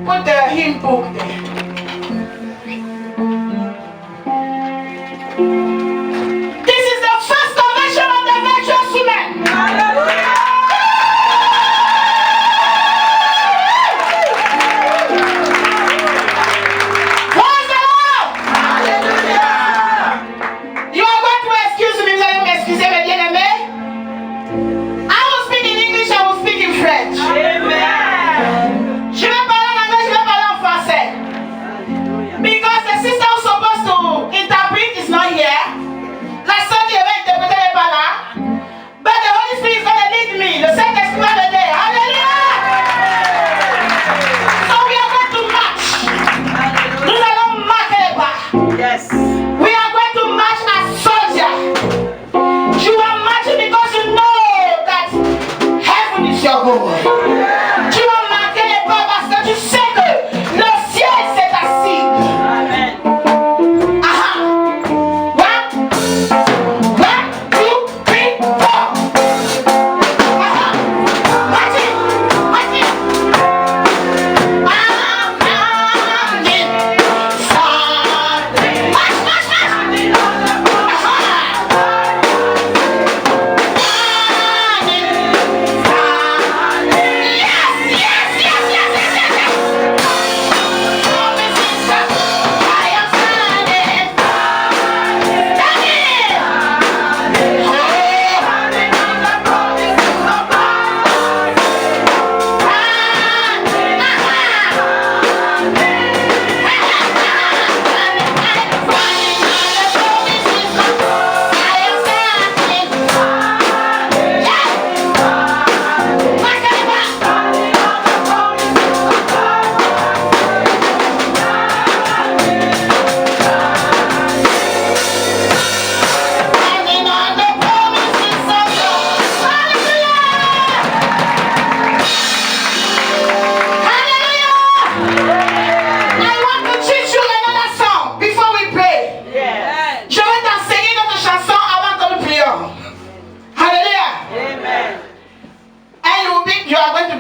Put the hymn book there. This is the first convention of the virtuous women. Hallelujah! Praise the Lord! Hallelujah! You are going to excuse me, vous allez m'excuser, mes bien-aimés. I will speak in English, I will speak in French. Amen. Je vais parler en anglais, je vais parler en français. Because the sister who's supposed to interpret is not here. La sœur qui devait interpréter n'est pas là. But the Holy Spirit is going to lead me. Le Saint-Esprit va m'aider. Hallelujah! So we are going to march. Nous allons marquer les pas. Yes. We are going to march as soldiers. You are marching because you know that heaven is your goal. Tu vas marquer les pas parce que tu sais que le ciel c'est ta cible. Amen. Aha. One, two, three, four. Aha. Marching, marching. Marching. March, march, march. Aha.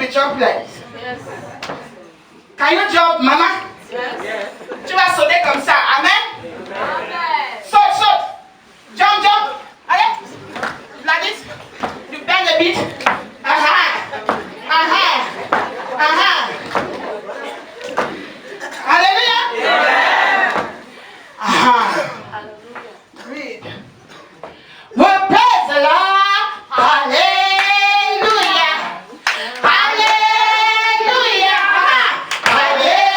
Jobless. Yes. Can you jump, maman? Yes. Tu vas sauter comme ça. Amen? Amen. Saute, saute. Jump, jump. Allez. Like this. You bend a bit. Aha. Aha. Aha. Hallelujah. Yeah. Aha. Read. Well, praise the Lord. Hallelujah. Hallelujah. Hallelujah.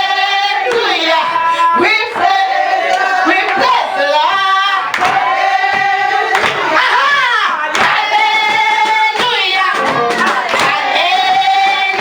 We praise the Lord. Hallelujah. Hallelujah.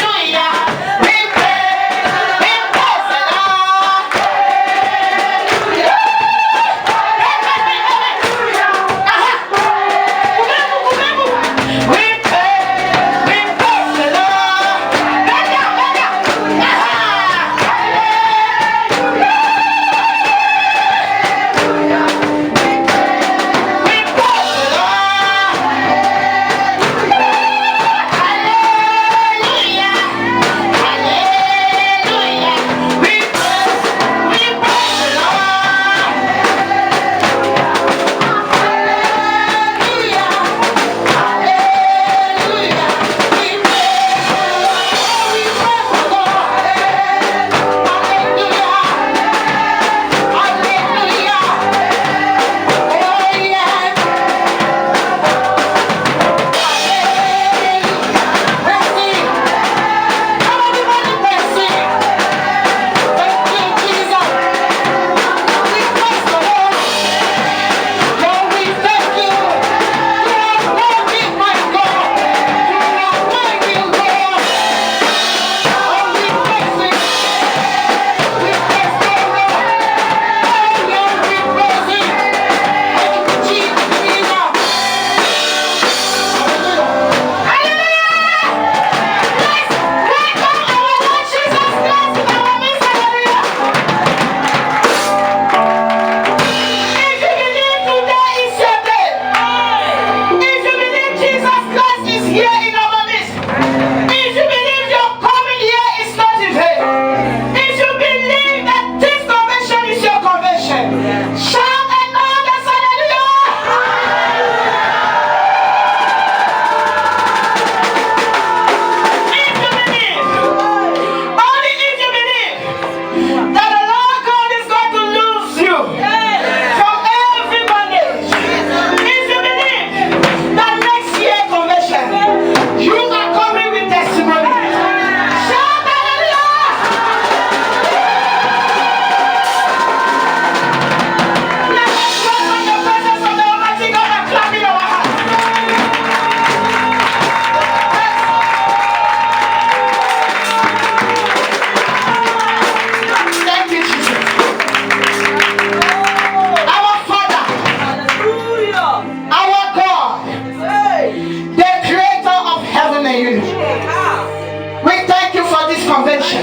thank you for this convention.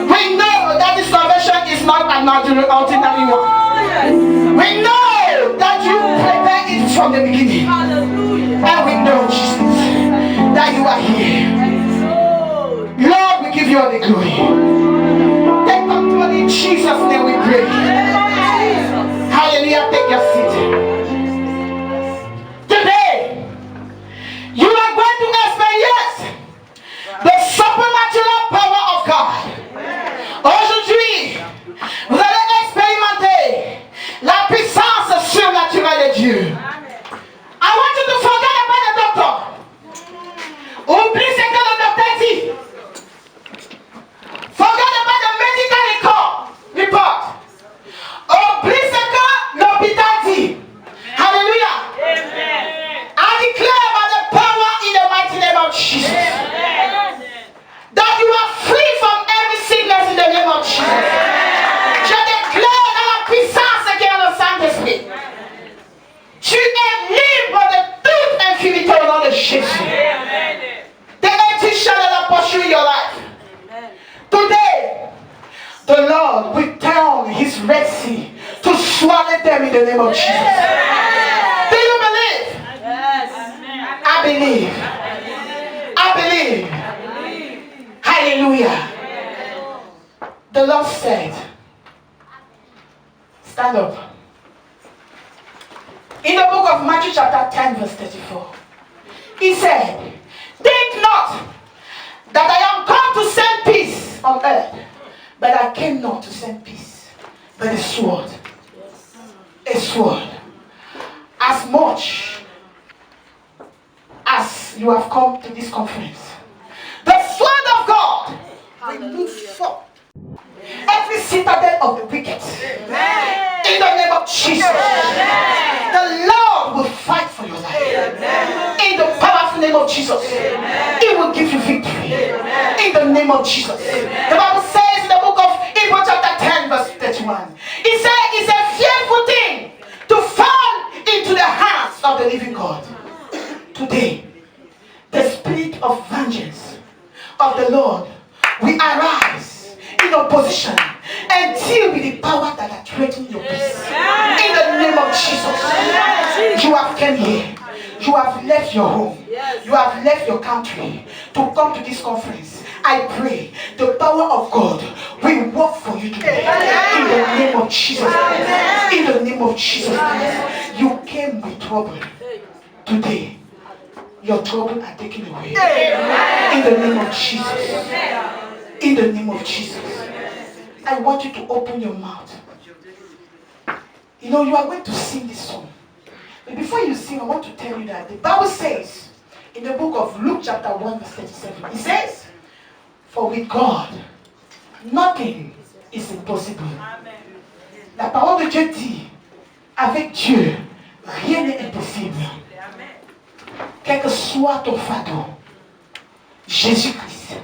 We know that this convention is not an ordinary one. We know that you prepared it from the beginning. And we know, Jesus, that you are here. Lord, we give you all the glory. Take control in Jesus' name we pray. Hallelujah, take your seat. Today, you are going to experience the supernatural power of God. Aujourd'hui, vous allez expérimenter la puissance surnaturelle de Dieu. I want you to forget about the doctor. Oublie ce que le docteur dit. Forget about the medical report. Oublie ce que l'hôpital dit. Hallelujah. Amen. I declare by the power in the mighty name of Jesus that you are free from every sickness in the name of Jesus. Je déclare dans la puissance qui est dans le Saint-Esprit. Tu es libre de toute infirmité au nom de Jésus. The empty shall not pursue your life. Today, the Lord will turn his Red Sea to swallow them in the name of Jesus. Do you believe? I believe. I believe. Hallelujah. The Lord said, stand up. In the book of Matthew chapter 10 verse 34, he said, think not that I am come to send peace on earth, but I came not to send peace, but a sword. A sword. As much as you have come to this conference, the sword of God will move forth every citadel of the wicked. In the name of Jesus, the Lord will fight for your life. In the powerful name of Jesus, He will give you victory. In the name of Jesus. The Bible says in the book of Hebrews chapter 10 verse 31, it says it's a fearful thing to fall into the hands of the living God. Today, the spirit of vengeance of the Lord will arise in opposition and deal with the power that are threatening your peace. In the name of Jesus, you have come here. You have left your home. You have left your country to come to this conference. I pray the power of God will work for you today. In the name of Jesus. In the name of Jesus. You came with trouble. Today, your trouble are taken away. In the name of Jesus. In the name of Jesus. I want you to open your mouth. You know, you are going to sing this song. But before you sing, I want to tell you that the Bible says in the book of Luke chapter 1 verse 37, it says, for with God, nothing is impossible. La parole de Dieu dit, avec Dieu, rien n'est impossible. Quel que soit ton fardeau, Jésus-Christ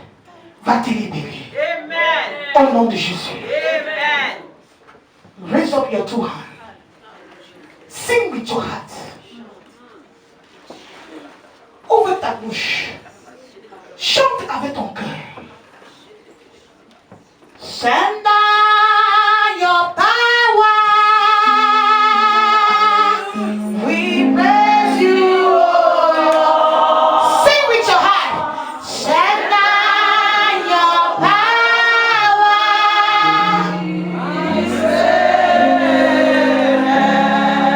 va te libérer. Au nom de Jésus. Raise up your two hands. Sing with your heart. Ouvre ta bouche. Chante avec ton cœur. Send down your power. We praise you, oh Lord. Sing with your heart. Send down your power.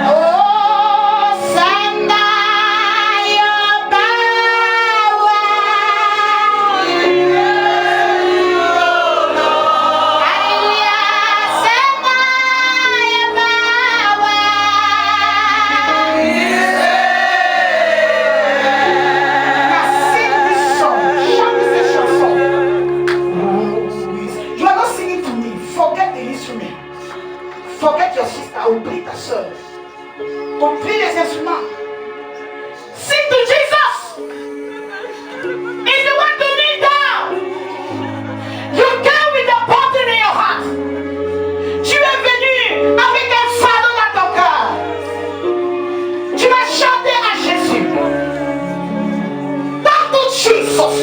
Oh, send down your power. Hallelujah. Send down your power. Now sing this song. Chant this chanson. You are not singing to me. Forget the instrument. Forget your sister. Oublie ta soeur. Oublie les instruments. Sing to Jesus. If you want to kneel down, you came with a burden in your heart. Tu es venu avec un fardeau dans ton cœur. Tu vas chanter à Jésus. Talk to Jesus.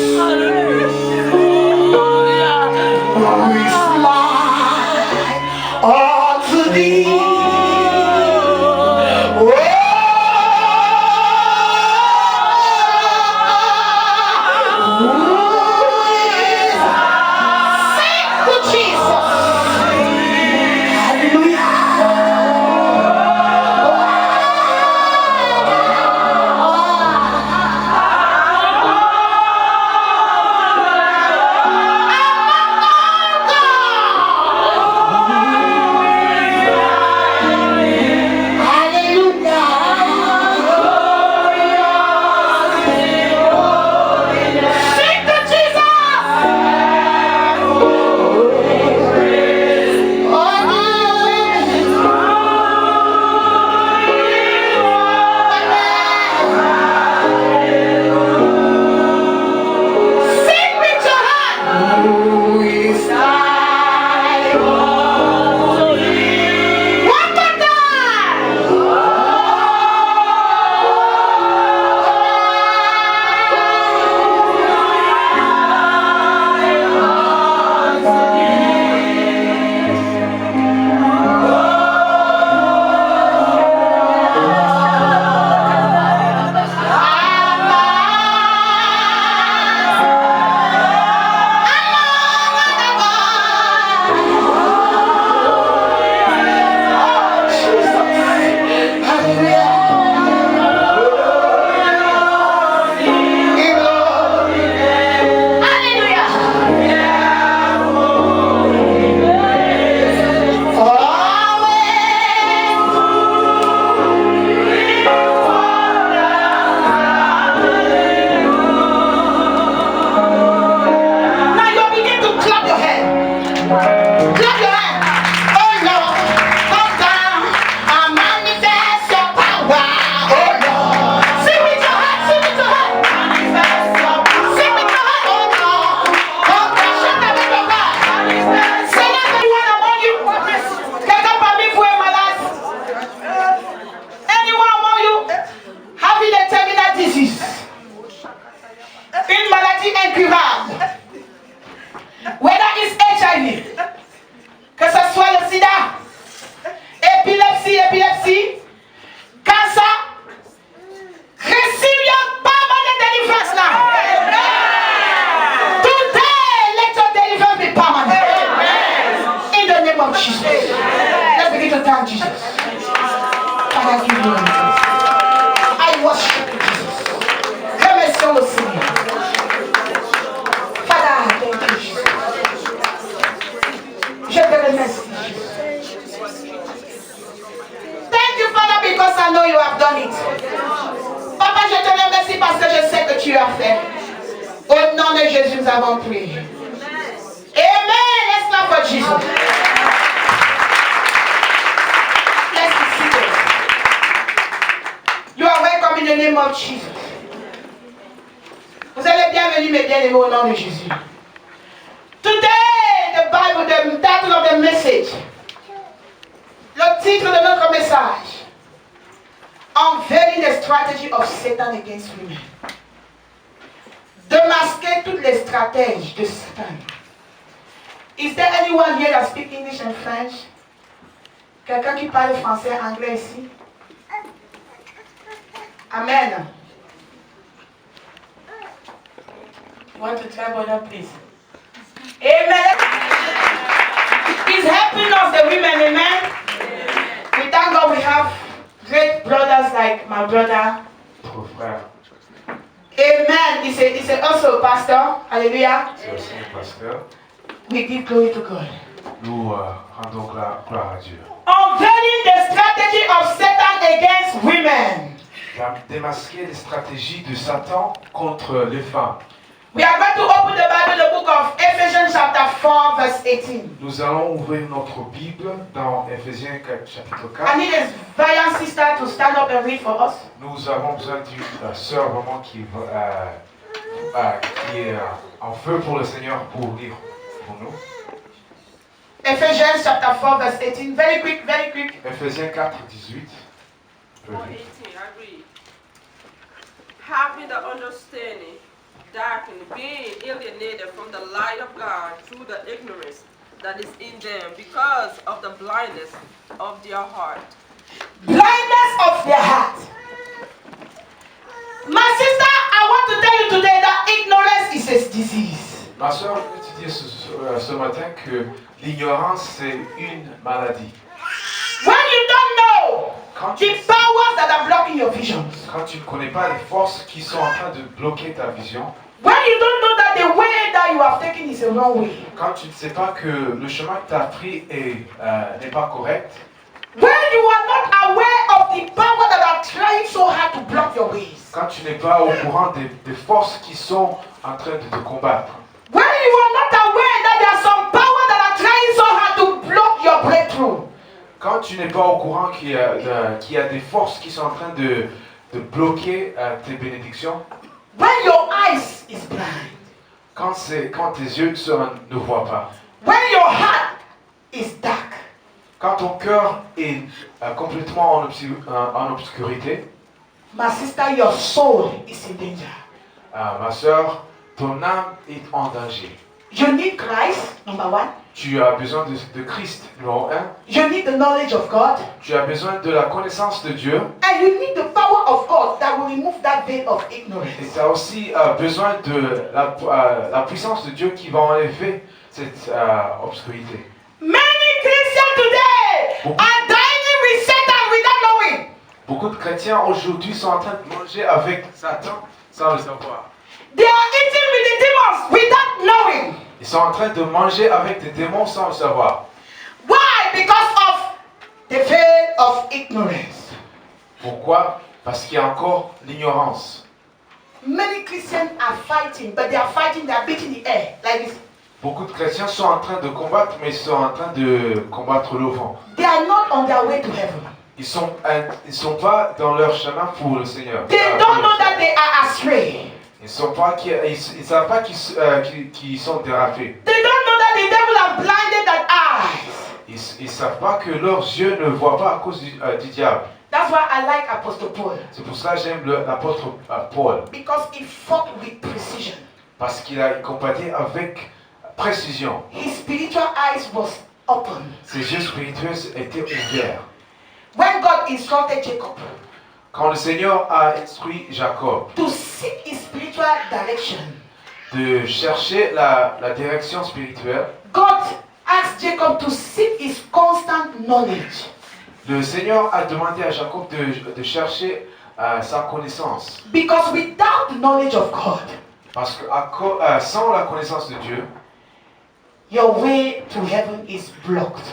Démasquer les stratégies de Satan contre les femmes. We are going to open the Bible, the book of Ephesians chapter 4 verse 18. Nous allons ouvrir notre Bible dans Ephésiens chapitre 4. I need a valiant sister to stand up and read for us. Nous avons besoin d'une sœur vraiment qui est en feu pour le Seigneur pour lire pour nous. Ephesians chapter 4 verse 18. Very quick, very quick. Ephésiens 4, 18. 18, I read. Having the understanding darkened, being alienated from the light of God through the ignorance that is in them because of the blindness of their heart. Blindness of their heart. My sister, I want to tell you today that ignorance is a disease. Ma soeur, je veux te dire ce matin que l'ignorance, c'est une maladie. When you don't know Quand the powers that are blocking your visions, Quand tu ne connais pas les forces qui sont en train de bloquer ta vision, when you don't know that the way that you have taken is the wrong way, quand tu ne sais pas que le chemin que tu as pris n'est pas correct, when you are not aware of the power that are trying so hard to block your ways, quand tu n'es pas au courant des forces qui sont en train de te combattre, when you are not aware that there are some power that are trying so hard to block your breakthrough, quand tu n'es pas au courant qu'il y a des forces qui sont en train de bloquer tes bénédictions, when your eyes is blind, quand tes yeux ne voient pas, when your heart is dark, quand ton cœur est complètement en obscurité, my sister, your soul is in danger. ma soeur, ton âme est en danger. You need Christ, number one. Tu as besoin de Christ, numéro 1. You need the knowledge of God. Tu as besoin de la connaissance de Dieu. And you need the power of God that will remove that veil of Et ignorance. tu as aussi besoin de la puissance de Dieu qui va enlever cette obscurité. Many Christians today are dying with Satan without knowing. Beaucoup de chrétiens aujourd'hui sont en train de manger avec Satan sans le savoir. They are eating with the demons without knowing. Ils sont en train de manger avec des démons sans le savoir. Why? Because of the veil of ignorance. Pourquoi? Parce qu'il y a encore l'ignorance. Many Christians are fighting, but they are beating the air like this. Beaucoup de chrétiens sont en train de combattre, mais ils sont en train de combattre le vent. They are not on their way to heaven. Ils sont pas dans leur chemin pour le Seigneur. They don't know that they are astray. Ils savent pas qu'ils sont dérapés. They don't know that the devil has blinded their eyes. Ils savent pas que leurs yeux ne voient pas à cause du diable. That's why I like Apostle Paul. C'est pour ça que j'aime l'apôtre Paul. Because he fought with precision. Parce qu'il a combattu avec précision. His spiritual eyes was open. Ses yeux spirituels étaient ouverts. When God instructed Jacob Quand le Seigneur a instruit Jacob to seek his spiritual direction, de chercher la direction spirituelle, God asked Jacob to seek his constant knowledge. le Seigneur a demandé à Jacob de chercher sa connaissance. Because without the knowledge of God, Parce que sans la connaissance de Dieu, your way to heaven is blocked.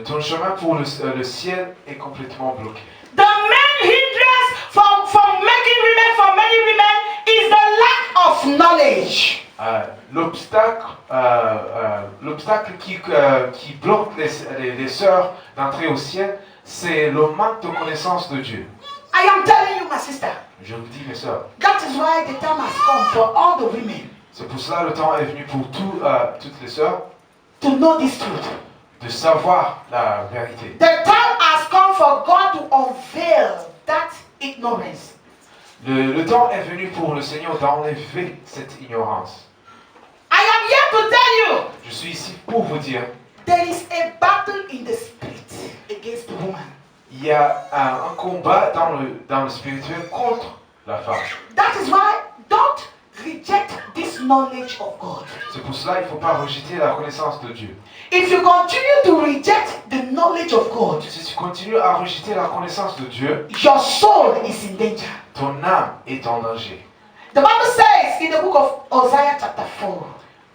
ton chemin pour le ciel est complètement bloqué. The main hindrance from making women for many women is the lack of knowledge. L'obstacle qui bloque les sœurs d'entrer au ciel, c'est le manque de connaissance de Dieu. I am telling you, my sister, Je vous dis, mes sœurs, that is why the time has come for all the women c'est pour cela le temps est venu pour toutes les sœurs to know this truth. de savoir la vérité. The time has come for God to unveil that ignorance. Le temps est venu pour le Seigneur d'enlever cette ignorance. I am here to tell you, Je suis ici pour vous dire, there is a battle in the spirit against the woman. il y a un combat dans le spirituel contre la femme. That is why don't reject this knowledge of God. C'est pour cela qu'il ne faut pas rejeter la connaissance de Dieu. If you continue to reject the knowledge of God, Si tu continues à rejeter la connaissance de Dieu, your soul is in danger. ton âme est en danger. The Bible says in the book of Hosea chapter 4,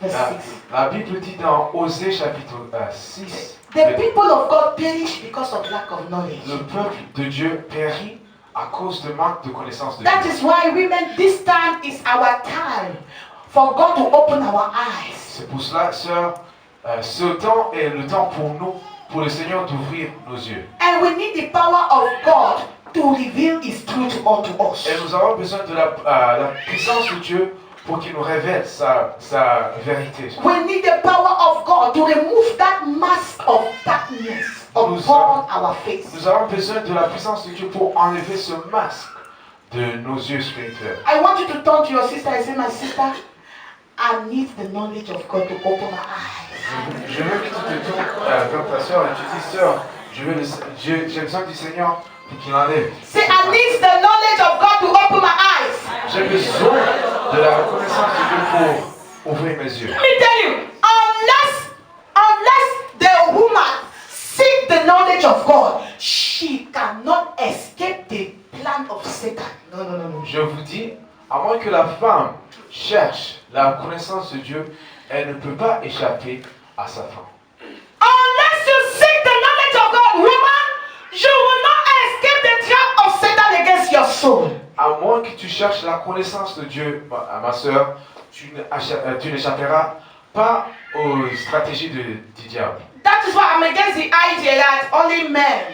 verse 6, La Bible dit dans Osée chapitre 6, the people of God perish because of lack of knowledge. le peuple de Dieu périt à cause de manque de connaissance de That Dieu. is why women, this time is our time for God to open our eyes. C'est pour cela, sœurs, ce temps est le temps pour nous, pour le Seigneur d'ouvrir nos yeux. And we need the power of God to reveal His truth unto us. Et nous avons besoin de la puissance de Dieu pour qu'il nous révèle sa vérité. We need the power of God to remove that mask of darkness upon our face. Nous avons besoin de la puissance de Dieu pour enlever ce masque de nos yeux spirituels. I want you to turn to your sister and say, my sister, I need the knowledge of God to open my eyes. Je veux que tu te tournes vers ta soeur et tu dis, sœur, j'ai besoin du Seigneur pour qu'il enlève. Say, I need the knowledge of God to open my eyes. J'ai besoin de la reconnaissance de Dieu pour ouvrir mes yeux. Let me tell you, unless the woman seek the knowledge of God, she cannot escape the plan of Satan. No, no, no, no. Je vous dis, à moins que la femme cherche la connaissance de Dieu, elle ne peut pas échapper à Satan. Unless you seek the knowledge of God, woman, you will not escape the trap of Satan against your soul. À moins que tu cherches la connaissance de Dieu, ma soeur, tu n'échapperas pas aux stratégies du diable. That is why I'm against the idea that only men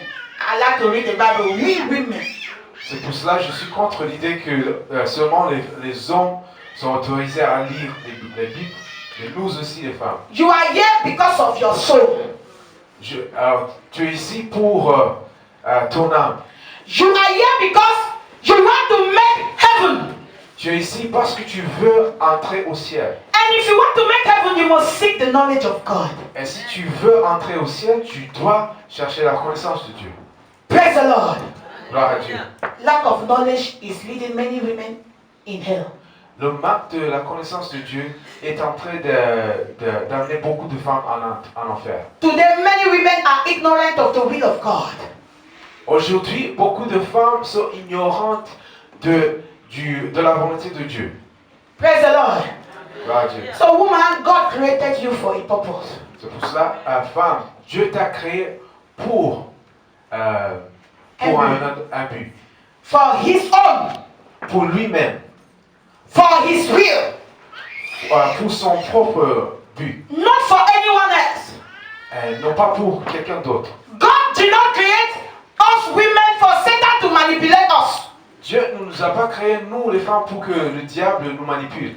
are allowed to read the Bible. We women. C'est pour cela que je suis contre l'idée que seulement les hommes sont autorisés à lire les Bibles, mais nous aussi les femmes. You are here because of your soul. Tu es ici pour ton âme. You are here because you want to make heaven. Tu es ici parce que tu veux entrer au ciel. And if you want to make heaven, you must seek the knowledge of God. Et si tu veux entrer au ciel, tu dois chercher la connaissance de Dieu. Praise the Lord. Gloire à Dieu. Lack of knowledge is leading many women in hell. Le manque de la connaissance de Dieu est en train d'amener beaucoup de femmes en enfer. Today, many women are ignorant of the will of God. Aujourd'hui, beaucoup de femmes sont ignorantes de la volonté de Dieu. Praise the Lord. Gloire à Dieu. So, woman, God created you for a purpose. C'est pour cela, femme, Dieu t'a créé pour un but. For His own. Pour lui-même. For His will. Pour son propre but. Not for anyone else. Non pas pour quelqu'un d'autre. God did not create us women for Satan to manipulate us. Dieu ne nous a pas créé, nous les femmes, pour que le diable nous manipule.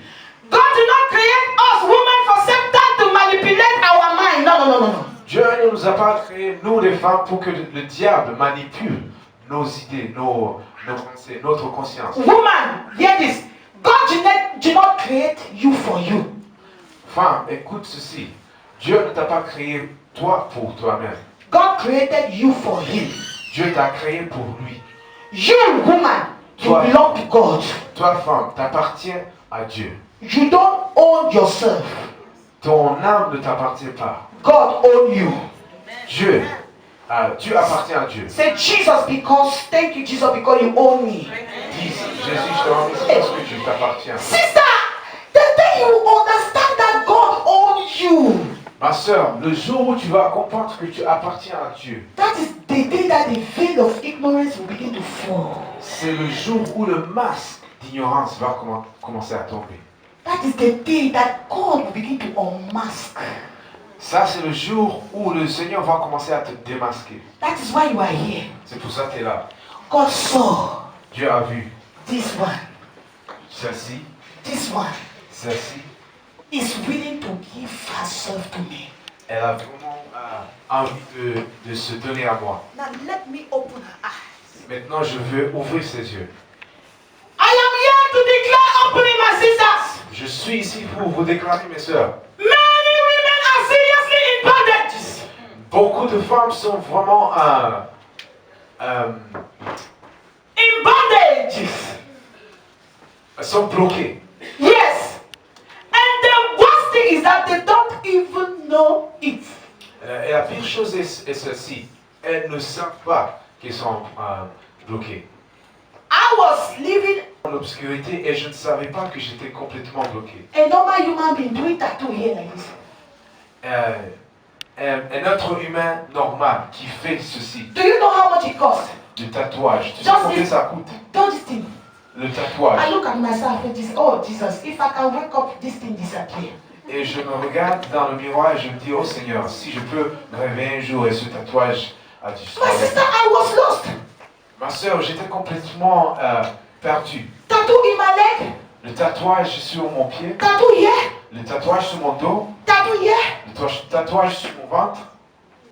God did not create us women for Satan to manipulate our mind. No, no, no, no. Dieu ne nous a pas créé, nous les femmes, pour que le diable manipule nos idées, nos pensées, notre conscience. Woman, hear this. God did not create you for you. Femme, écoute ceci. Dieu ne t'a pas créé toi pour toi-même. God created you for Him. Dieu t'a créé pour lui. You, woman, you belong to God. Toi, femme, t'appartiens à Dieu. You don't own yourself. Ton âme ne t'appartient pas. God owns you. Dieu, tu appartiens à Dieu. Say Jesus because, thank you Jesus because you own me. Dis, Jésus, je te remercie parce que tu t'appartiens. Sister, the day you understand that God owns you. Ma soeur, le jour où tu vas comprendre que tu appartiens à Dieu, that is the day that the veil of ignorance will begin to fall. C'est le jour où le masque d'ignorance va commencer à tomber. That is the day that God will begin to unmask. Ça, c'est le jour où le Seigneur va commencer à te démasquer. That is why you are here. C'est pour ça que tu es là. God saw Dieu a vu this one. celle-ci, This one celle-ci. is willing to give herself to me. Elle a vraiment envie de se donner à moi. Now let me open her eyes. Maintenant, je veux ouvrir ses yeux. I am here to declare openly, my sisters. Je suis ici pour vous déclarer, mes sœurs. Many women are seriously in bondage. Beaucoup de femmes sont vraiment In bondage. sont bloquées. Yes. And the worst thing is that they don't even know it. Et la pire chose est celle-ci. Elles ne savent pas qu'elles sont bloquées. I was living Dans l'obscurité et je ne savais pas que j'étais complètement bloqué. a normal human being doing tattoo here like this. Un être humain normal qui fait ceci, Do you know how much it costs? du tatouage. Tu sais Just combien this- ça coûte? Do this thing. Le I tatouage. look at myself and just, oh Jesus, if I can wake up, this thing disappear. Et je me regarde dans le miroir et je me dis, oh Seigneur, si je peux me réveiller un jour et ce tatouage a My disparu. sister, I was lost. Ma soeur, j'étais complètement perdu. Tattoo in my leg, Le tatouage sur mon pied, tattoo here, le tatouage sur mon dos, tattoo here. le tatouage sur mon ventre.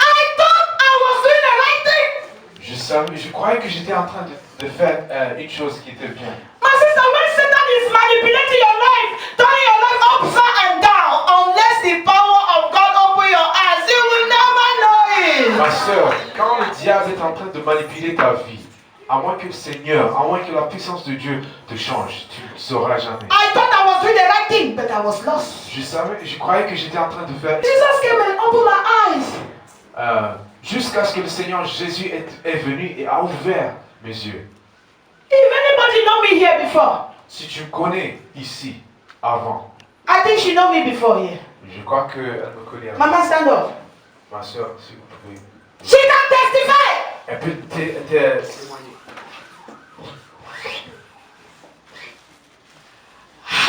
I thought I was doing the right thing. je croyais que j'étais en train de faire une chose qui était bien. My sister, when Satan is manipulating your life, turning your life upside and down, unless the power of God open your eyes, you will never know it. Ma soeur, quand le diable est en train de manipuler ta vie, à moins que le Seigneur, à moins que la puissance de Dieu te change, tu ne sauras jamais. I thought I was doing the right thing, but I was lost. Je croyais que j'étais en train de faire Jesus came and opened my eyes. jusqu'à ce que le Seigneur Jésus est venu et a ouvert mes yeux. If anybody know me here before, Si tu me connais ici, avant, I think she know me before here. je crois qu'elle me connaît avant. Mama, stand up. Ma soeur, si vous pouvez. She can testify. Elle peut témoigner.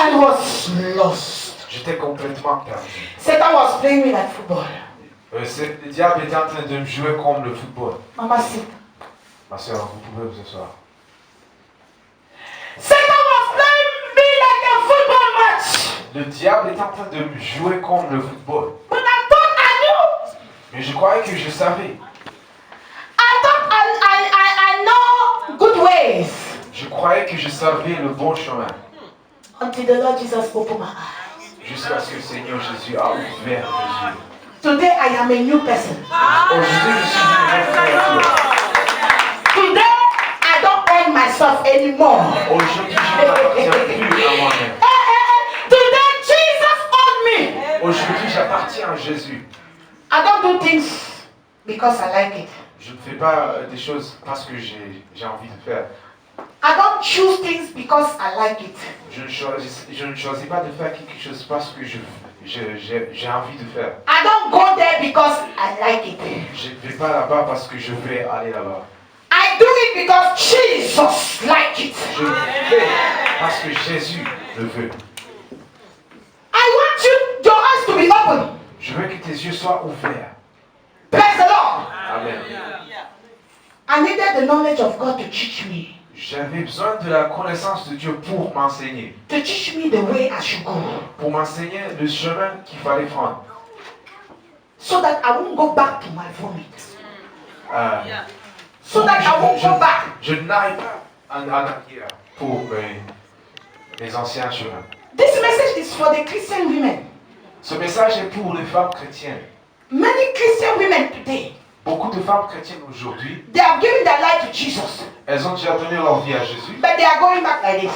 I was lost. J'étais complètement perdu. Satan was playing me like football. Le diable était en train de me jouer comme le football. Mama, sit. Ma soeur, vous pouvez vous asseoir. Satan was playing me like a football match. Le diable est en train de me jouer comme le football. But I thought I knew. Mais je croyais que je savais. I thought I know good ways. Je croyais que je savais le bon chemin. Until the Lord Jesus opened my eyes. Jusqu'à ce que le Seigneur Jésus a ouvert mes yeux. Today I am a new person. Aujourd'hui, je suis une nouvelle créature. Today I don't own myself anymore. Aujourd'hui, je n'appartiens plus à moi-même. Today Jesus owned me. Aujourd'hui, j'appartiens à Jésus. I don't do things because I like it. Je ne fais pas des choses parce que j'ai envie de faire. I don't choose things because I like it. Je ne choisis pas de faire quelque chose parce que j'ai envie de faire. I don't go there because I like it. Je ne vais pas là-bas parce que je vais aller là-bas. I do it because Jesus like it. Je le fais parce que Jésus le veut. I want your eyes to be open. Je veux que tes yeux soient ouverts. Praise the Lord. Amen. I needed the knowledge of God to teach me. J'avais besoin de la connaissance de Dieu pour m'enseigner. To teach me the way I should go. Pour m'enseigner le chemin qu'il fallait prendre. So that I won't go back to my vomit. So that I won't go back. Je n'aille pas en arrière pour mes anciens chemins. This message is for the Christian women. Ce message est pour les femmes chrétiennes. Many Christian women today, Beaucoup de femmes chrétiennes aujourd'hui, they have given their life to Jesus, elles ont déjà donné leur vie à Jésus, but they are going back like this.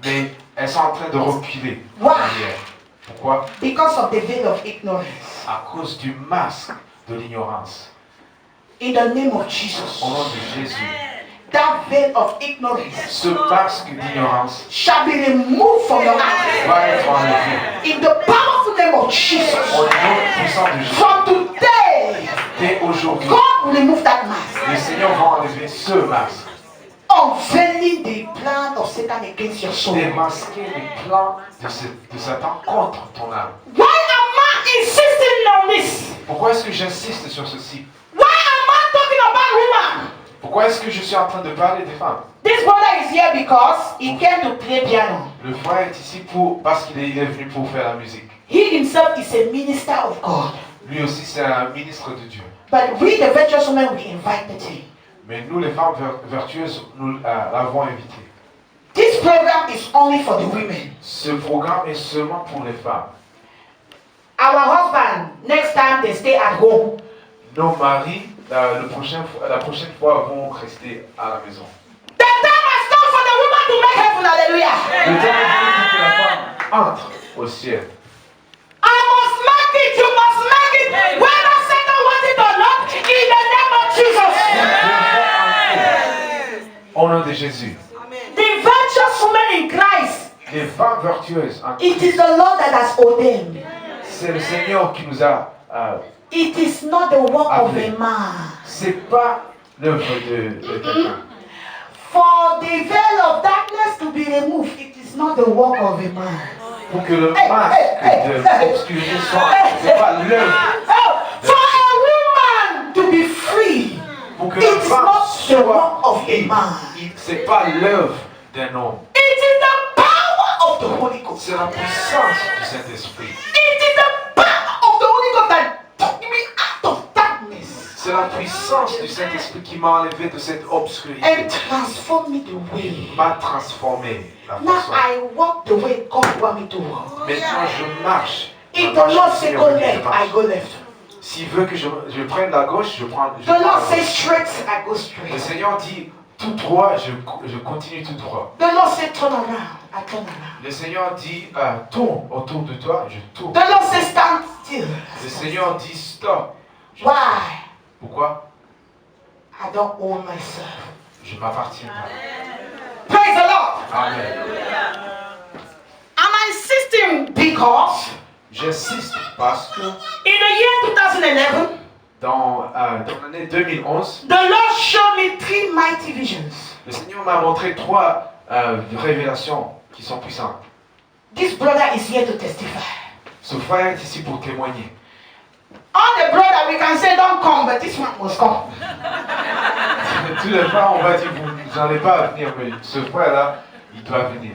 mais elles sont en train de reculer en Why? arrière. Pourquoi? Because of the veil of ignorance. À cause du masque de l'ignorance. In the name of Jesus, Au nom de Jésus, that veil of ignorance ce masque d'ignorance shall be removed from your eyes. va être enlevé. In the powerful name of Jesus, Au nom puissant de Jésus, from today, dès aujourd'hui, God will remove that mask, le Seigneur va enlever ce masque. unveiling the plan of Satan against your soul. Démasquer les plans de Satan contre ton âme. Why am I insisting on this? Pourquoi est-ce que j'insiste sur ceci? Why am I talking about women? Pourquoi est-ce que je suis en train de parler des femmes? This brother is here because he came to play piano. Le frère est ici parce qu'il est venu pour faire la musique. He himself is a minister of God. Lui aussi, c'est un ministre de Dieu. But we, the virtuous women, we invited him. Mais nous, les femmes vertueuses, nous l'avons invité. This program is only for the women. Ce programme est seulement pour les femmes. Our husband, next time they stay at home. Nos maris, la prochaine fois, vont rester à la maison. The time has come for the woman to make heaven. Hallelujah. Le temps est venu pour que la femme entre au ciel. I must make it. You must make it. Whether Satan wants it or not, in the name of Jesus. Au nom de Jésus. The virtuous women in Christ. Les femmes vertueuses, It is the Lord that has ordained. c'est le Seigneur qui nous a. It is not the work of a man. C'est pas l'œuvre de quelqu'un. For the veil of darkness to be removed, it is not the work of a man. Pour que le masque de l'obscurité soit, c'est pas l'œuvre. For a woman to be free, Pour que it la is femme not the soit work of a man. c'est pas l'œuvre d'un homme. It is the power of the Holy Ghost. C'est la puissance du Saint-Esprit. It is the power of the Holy Ghost that took me out of darkness. C'est la la puissance du Saint-Esprit qui m'a enlevé de cette obscurité. and transformed me the way. M'a transformé. La Now façon. I walk the way God wants me to walk. Maintenant je marche. If Je the marche Lord comme say il go veut que je left, marche. I go left. S'il veut que je prenne la gauche, je prends The la Lord gauche. say straight, I go Le straight. Seigneur dit tout droit, je continue tout droit. The Lord say turn around, I turn around. Le Seigneur dit tourne autour de toi, je tourne. The Lord say stand still. Le Seigneur dit stop. Why? Pourquoi? I don't own myself. Je m'appartiens pas. Praise the Lord. Amen. I'm insisting because J'insiste parce que in the year 2011, dans l'année 2011, the Lord showed me 3 mighty visions. le Seigneur m'a montré 3 révélations qui sont puissantes. This brother is here to testify. Ce frère est ici pour témoigner. All the brother we can say don't come, but this one must come. Tous les frères, on va dire, vous n'allez pas venir, mais ce frère-là, il doit venir.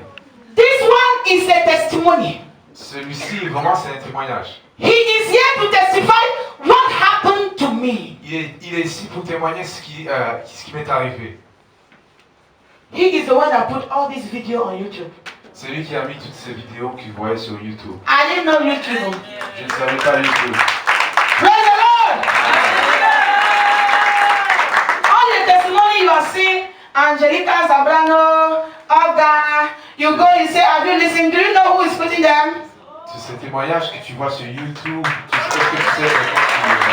This one is a testimony. Celui-ci, vraiment, c'est un témoignage. He is here to testify what happened to me. Il est ici pour témoigner ce qui m'est arrivé. He is the one that put all these videos on YouTube. C'est lui qui a mis toutes ces vidéos que vous voyez sur YouTube. I didn't know YouTube. Je ne savais pas YouTube. Praise the Lord! All the testimony you are seeing, Angelica Zabrano, Olga, you go, you say, have you listened? Do you know who is putting them? Tous ces témoignages que tu vois sur YouTube, tout ce que tu sais, quand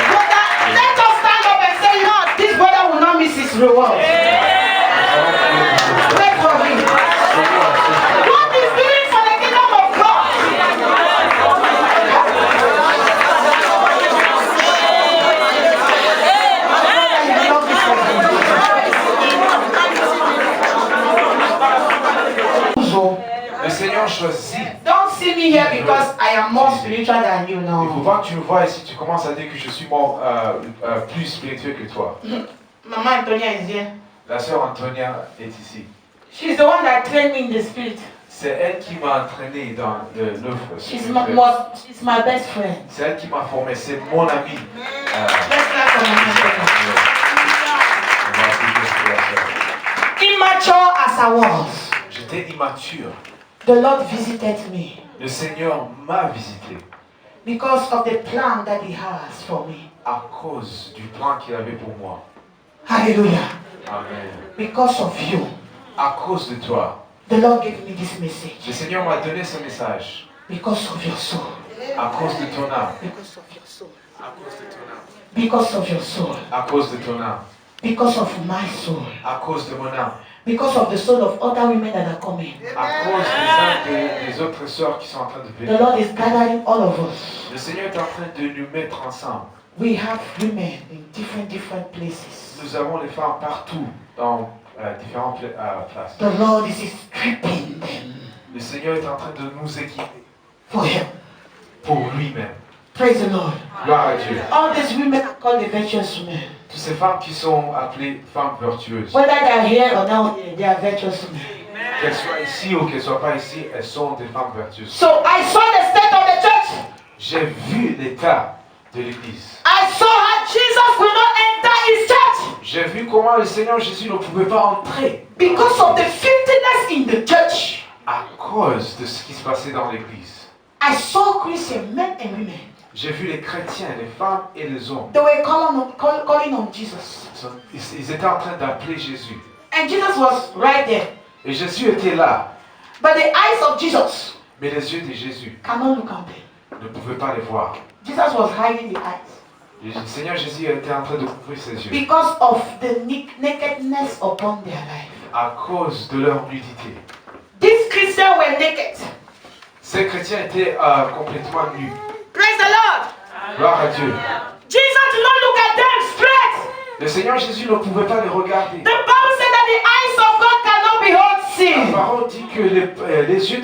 Brother, let us stand up and say, Lord, this brother will not miss his reward. Pray for him. What is doing for the kingdom of God? Le Seigneur choisit. Don't see me here because I am more spiritual than you Il ne faut know. pas que tu me vois ici, tu commences à dire que je suis plus spirituel que toi. Mama Antonia is here. La sœur Antonia est ici. She's the one that trained me in the spirit. C'est elle qui m'a entraîné dans l'œuvre She's spirituelle. she's my best friend. C'est elle qui m'a formé, c'est mon ami. Let's clap for Mama Antonia. On va appeler cette personne. Immature as I was, J'étais immature. the Lord visited me Le Seigneur m'a visité because of the plan that He has for me. à cause du plan qu'il avait pour moi. Hallelujah. Amen. Because of you, À cause de toi, the Lord gave me this message. le Seigneur m'a donné ce message. Because of your soul. À cause de ton âme. Because of your soul. À cause de ton âme. Because of your soul. À cause de ton âme. Because of my soul. À cause de mon âme. Because of the soul of other women that are coming. À cause des autres sœurs qui sont en train de The venir. Lord is gathering all of us. Le Seigneur est en train de nous mettre ensemble. We have women in different places. Nous avons les femmes partout, dans différentes places. The Lord is equipping them Le Seigneur est en train de nous équiper for Him. pour lui-même. Praise the Lord. Gloire à Dieu. All these women are called the virtuous women. Toutes ces femmes qui sont appelées femmes vertueuses, Whether they are here or not, they are virtuous women. qu'elles soient ici ou qu'elles ne soient pas ici, elles sont des femmes vertueuses. So I saw the state of the church. J'ai vu l'état de l'Église. I saw how Jesus will not enter His church J'ai vu comment le Seigneur Jésus ne pouvait pas entrer because of the filthiness in the church. à cause de ce qui se passait dans l'Église. I saw Christian men and women. J'ai vu les chrétiens, les femmes et les hommes. They were calling on Jesus. Ils étaient en train d'appeler Jésus. And Jesus was right there. Et Jésus était là. But the eyes of Jesus Mais les yeux de Jésus cannot look at them. ne pouvaient pas les voir. Jesus was hiding the eyes Le Seigneur Jésus était en train de couvrir ses yeux because of the nakedness upon their life. à cause de leur nudité. These Christians were naked. Ces chrétiens étaient complètement nus. Praise the Lord. Gloire à Dieu. Jesus did not look at them straight. Le Seigneur Jésus ne pouvait pas les regarder. The Bible said that the eyes of God cannot behold La sin. parole dit que les yeux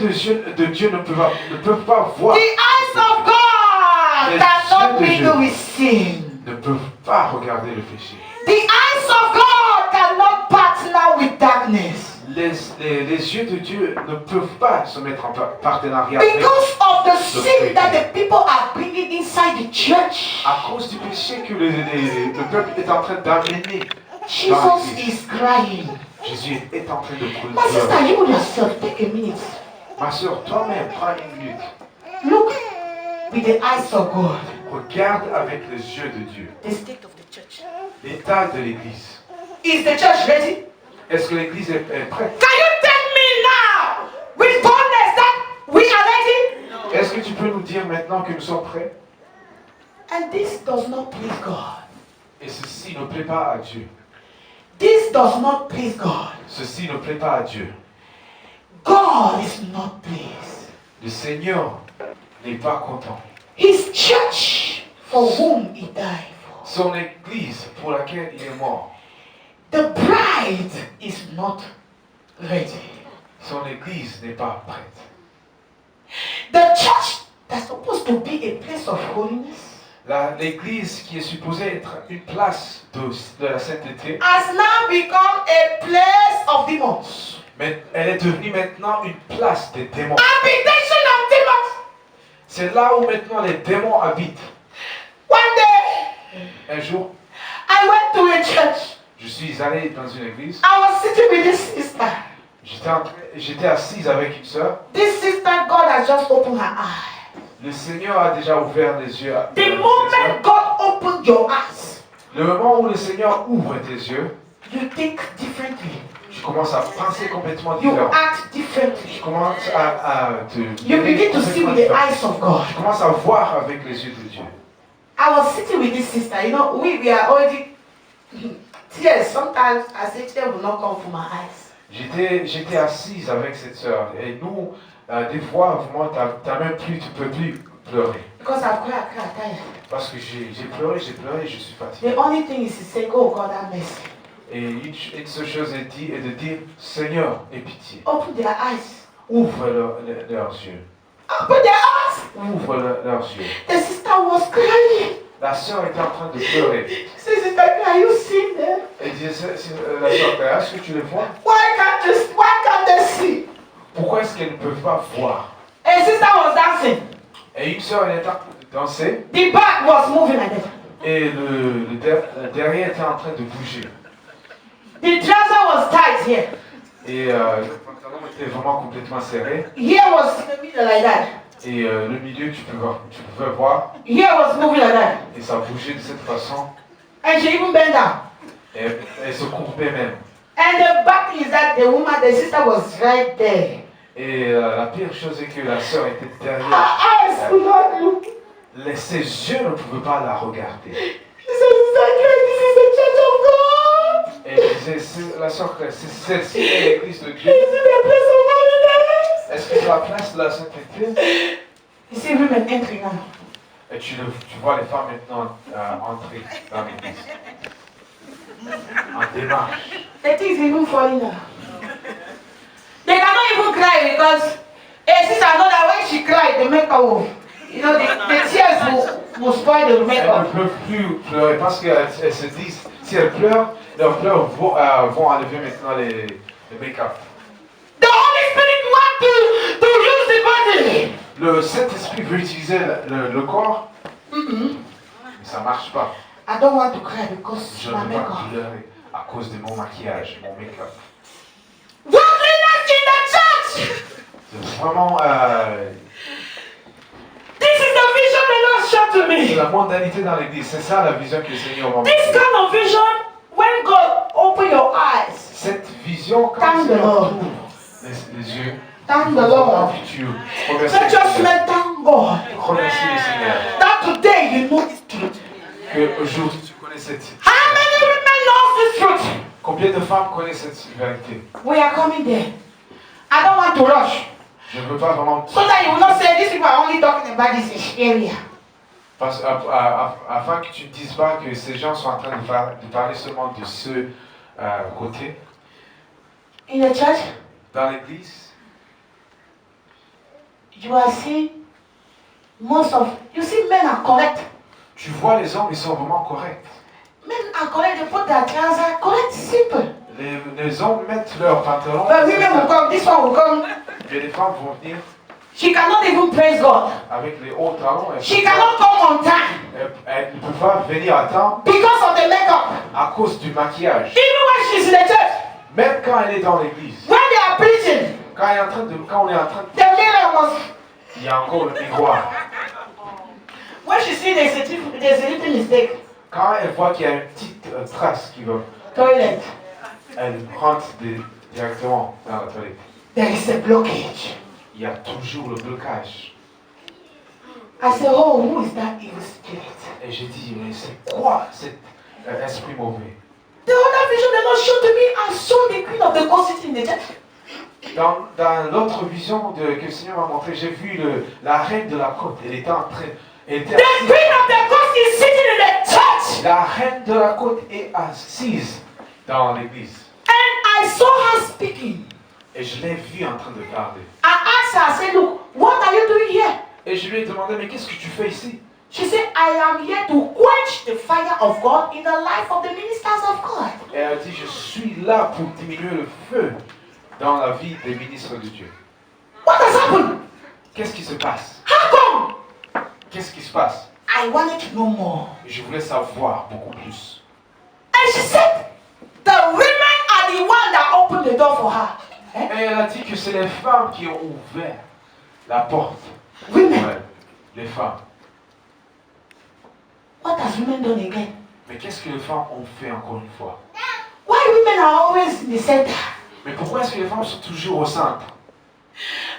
de Dieu ne peuvent pas voir, The eyes of God Les cannot yeux de mingle Dieu. with sin. ne peuvent pas regarder le péché. The eyes of God cannot partner with darkness. Les yeux de Dieu ne peuvent pas se mettre en partenariat avec Because of the sin that the people are bringing inside the church. À cause du péché que le peuple est en train d'amener dans Jesus l'église. is crying. Jésus est en train de My sister, pleurer. you yourself, take a minute. Ma soeur, toi-même, prends une minute. Look with the eyes of God. Regarde avec les yeux de Dieu The state of the church. l'état de l'église. Is the church ready? Est-ce que l'église est prête? Can you tell me now with boldness that we are ready? Est-ce que tu peux nous dire maintenant que nous sommes prêts? And this does not please God. Et ceci ne plaît pas à Dieu. This does not please God. Ceci ne plaît pas à Dieu. God is not pleased. Le Seigneur n'est pas content. His church for whom he died for. Son église pour laquelle il est mort. The bride is not ready. Son église n'est pas prête. The church that's supposed to be a place of holiness L'église qui est supposée être une place de la sainteté, has now become a place of demons. mais elle est devenue maintenant une place des démons. Habitation of demons. C'est là où maintenant les démons habitent. One day, Un jour, I went to a church. je suis allé dans une église. I was sitting with this sister. J'étais assise avec une sœur. This sister, God has just opened her eye. Le Seigneur a déjà ouvert les yeux. The moment God opened your eyes, Le moment où le Seigneur ouvre tes yeux, you think differently. tu commences à penser complètement You différent. act differently. Tu commences à te... You begin to see with the eyes of God. Tu commences à voir avec les yeux de Dieu. I was sitting with this sister. You know, we are already tears. Sometimes I say tears will not come from my eyes. J'étais assise avec cette sœur et nous, des fois, vraiment, tu peux plus pleurer. Because I've cried, tired. Parce que j'ai pleuré, je suis fatigué. The only thing is to say, oh God, have mercy. Et une seule chose est de dire, Seigneur, aie pitié. Open their eyes. Ouvre leurs yeux. Open their eyes. Ouvre leurs yeux. The sister was crying. La sœur était en train de pleurer. She said, Sister, are you seeing them? Elle disait, la sœur, est-ce que tu les vois? Why can't they see? Pourquoi est-ce qu'elles ne peuvent pas voir? A sister was dancing. Et une sœur, elle était en train de danser. The back was moving like that. Et le derrière était en train de bouger. The trouser was tight here. Et le pantalon était vraiment complètement serré. Here was in the middle like that. Et le milieu, tu pouvais voir. Here was moving like that. Et ça bougeait de cette façon. And she even bent down. Et elle se courbait même. And the back is that the sister was right there. Et la pire chose est que la sœur était Her derrière. eyes could not look. Ses yeux ne pouvaient pas la regarder. She said, Sister Grace, this is the church of God. Et elle disait, la sœur, c'est celle-ci est l'église de Dieu. This is the place of holiness. Est-ce que c'est la place de la sainteté? You see women entering now. Et tu vois les femmes maintenant entrer dans l'église. En démarche. The thing is even falling now. They cannot even cry because a sister know that when she cried, the makeup will, you know, the tears will spoil the Elles ne makeup. peuvent plus pleurer parce qu'elles se disent, si elles pleurent, leurs pleurs vont enlever maintenant le make-up. The Holy Spirit wants to use the body. Le Saint-Esprit veut utiliser le corps, mais ça ne marche pas. I don't want to cry because Je my ne veux pas makeup. pleurer à cause de mon maquillage, mon make-up. Godliness in the church. C'est vraiment This is the vision the Lord showed to c'est me. la mondanité dans l'église. C'est ça la vision que le Seigneur m'a This montrée. kind of vision, when God open your eyes, Cette vision, quand Thank le the Seigneur Lord. ouvre les yeux, thank il the faut Lord. vraiment que tu remercies So le just Seigneur. let thank God Remercie le Seigneur. that today you know this truth. Que aujourd'hui tu connais cette How many women know this truth? Combien de femmes connaissent cette vérité? We are coming there. I don't want to rush. Je ne veux pas vraiment... So that you will not say these people are only talking about this area. Afin que tu ne dises pas que ces gens sont en train de parler seulement de ce côté. In the church, Dans l'église, you are seeing you see men are correct. tu vois les hommes, ils sont vraiment corrects. Men are correct, they put their trousers correct, simple. Les hommes mettent leurs pantalons. But women will come, this one will come. Et les femmes vont venir She cannot even praise God. avec les hauts talons. She cannot come on time. Elles ne venir à temps because of the makeup. à cause du maquillage. Even when she's in the church, Même quand elle est dans l'église, when they are preaching, quand on est en train de... the mirror must. Il y a encore le miroir. When she sees there's a little mistake, Quand elle voit qu'il y a une petite trace qui va, toilet, elle rentre directement dans la toilette. there is a blockage. Il y a toujours le blocage. I say, oh, who is that evil spirit? Et j'ai dit, mais c'est quoi cet esprit mauvais? The other vision the Lord showed to me, I saw the queen of the court sitting in the church. Dans l'autre vision que le Seigneur m'a montré, j'ai vu la reine de la côte. Elle était en train... Elle était The assise. queen of the court is sitting in the church. La reine de la côte est assise dans l'église. And I saw her speaking. Et je l'ai vue en train de parler. I asked her, I said, look, what are you doing here? Et je lui ai demandé, mais qu'est-ce que tu fais ici? She said, I am here to quench the fire of God in the life of the ministers of God. Et elle a dit, je suis là pour diminuer le feu dans la vie des ministres de Dieu. What has happened? Qu'est-ce qui se passe? How come? Qu'est-ce qui se passe? I wanted to know more. Et je voulais savoir beaucoup plus. And she said, the women are the one that opened the door for her. Et elle a dit que c'est les femmes qui ont ouvert la porte. Women. Ouais, les femmes. What has women done again? Mais qu'est-ce que les femmes ont fait encore une fois? Why women are always in the center? Mais pourquoi est-ce que les femmes sont toujours au centre?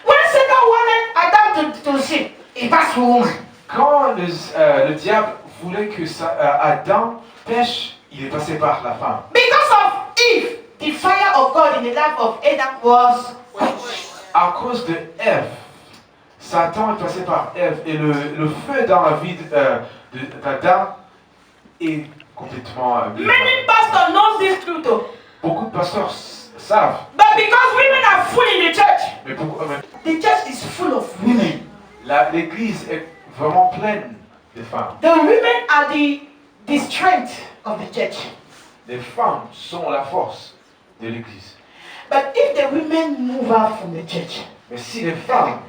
When Satan wanted Adam to sin, he passed through woman. Quand le diable voulait que Adam pêche, il est passé par la femme. Because of Eve, the fire of God in the life of Adam was quenched. À cause de Ève, Satan est passé par Ève et le feu dans la vie d'Adam est complètement mis. Many pastors know this truth, though. Beaucoup de pasteurs savent. But because women are full in the church, Mais the church is full of women. l'église est vraiment pleine de femmes. The women are the strength of the church. Les femmes sont la force de l'église. But if the women move out from the church, Mais si les femmes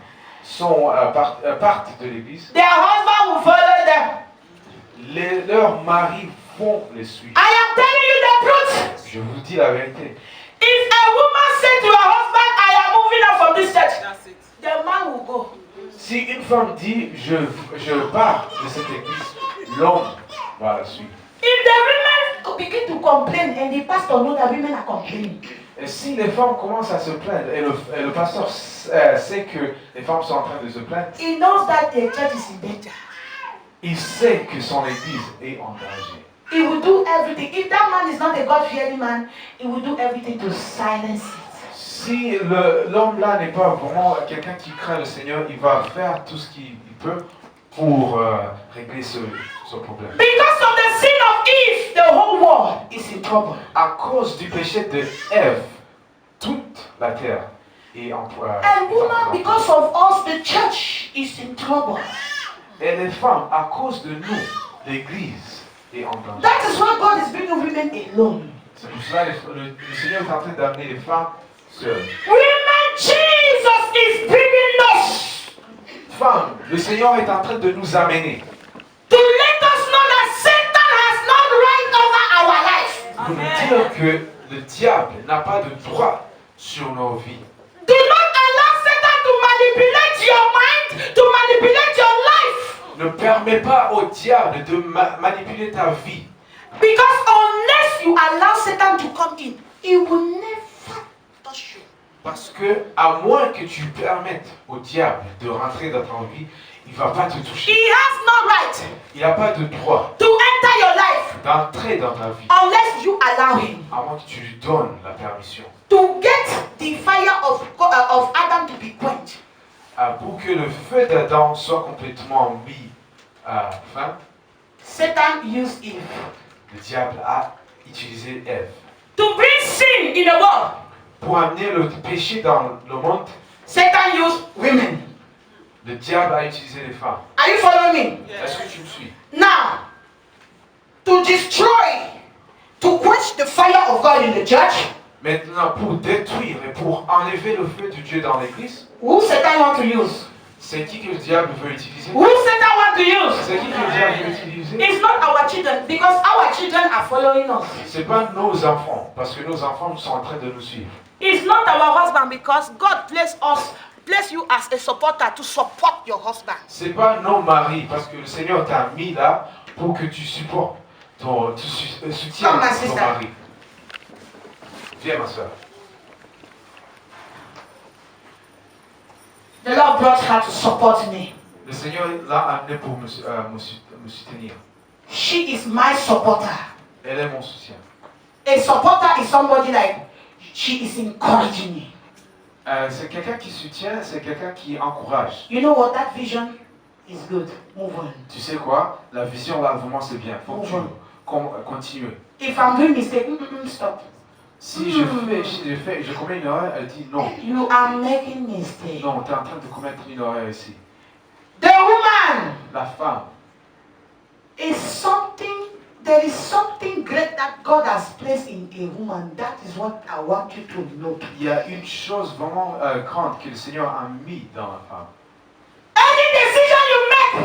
partent de l'église, their husband will follow them. leurs maris vont les suivre. I am telling you the truth. Je vous dis la vérité. If a woman said to her husband, I am moving out from this church, That's it. the man will go. Si une femme dit je pars de cette église, l'homme va la suivre. If the women begin to complain and the pastor knows that women are complaining, Et si les femmes commencent à se plaindre et le pasteur sait que les femmes sont en train de se plaindre, he knows that the church is in danger. il sait que son église est en danger. He will do everything. If that man is not a God-fearing man, he will do everything to silence it. Si l'homme là n'est pas vraiment quelqu'un qui craint le Seigneur, il va faire tout ce qu'il peut pour régler ce problème. Because of the sin of Eve, the whole world is in trouble. À cause du péché de Ève, toute la terre est en And woman, because of us, the church is in trouble. Et les femmes, à cause de nous, l'église est en danger. That is why God is bringing women alone. C'est pour cela que le Seigneur est en train d'amener les femmes seules. Women, Jesus is bringing us Femmes, le Seigneur est en train de nous amener to let us know that Satan has no right over our life. pour nous dire que le diable n'a pas de droit sur nos vies. Do not allow Satan to manipulate your mind, to manipulate your life. Ne permets pas au diable de manipuler ta vie. Because unless you allow Satan to come in, he will never touch you. Parce que, à moins que tu permettes au diable de rentrer dans ta vie, il ne va pas te toucher. He has no right Il n'a pas de droit to enter your life d'entrer dans ta vie, unless you allow him à moins que tu lui donnes la permission. to get the fire of Adam to be quenched. Pour que le feu d'Adam soit complètement mis à fin, Satan used Eve le diable a utilisé Ève. to bring sin in the world. Pour amener le péché dans le monde, Satan used women. le diable a utilisé les femmes. Are you following me? Est-ce que tu me suis? Now, to destroy, to quench the fire of God in the church, Maintenant, pour détruire et pour enlever le feu de Dieu dans l'église, who Satan want to use? c'est qui que le diable veut utiliser? Who Satan want Satan to use? C'est qui que le diable veut utiliser? It's not our children, because our children are following us. C'est pas nos enfants, parce que nos enfants sont en train de nous suivre. It's not our husband, because God place you as a supporter to support your husband. C'est pas nos maris, parce que le Seigneur t'a mis là pour que tu supportes tu soutiens Comme ma ton sister. mari. Viens ma soeur. The Lord brought her to support me. Le Seigneur l'a amené pour me soutenir. She is my supporter. Elle est mon soutien. A supporter is somebody like, she is encouraging me. C'est quelqu'un qui soutient, c'est quelqu'un qui encourage. You know what? That vision is good. Move on. Tu sais quoi? La vision là, vraiment c'est bien. Faut que tu continues. If I'm doing mistake, stop. Si je commets une erreur, elle dit non. You are making mistake. Non, tu es en train de commettre une erreur ici. The woman La femme. is something. There is something great that God has placed in a woman. That is what I want you to know. Il y a une chose vraiment grande que le Seigneur a mis dans la femme. Any decision you make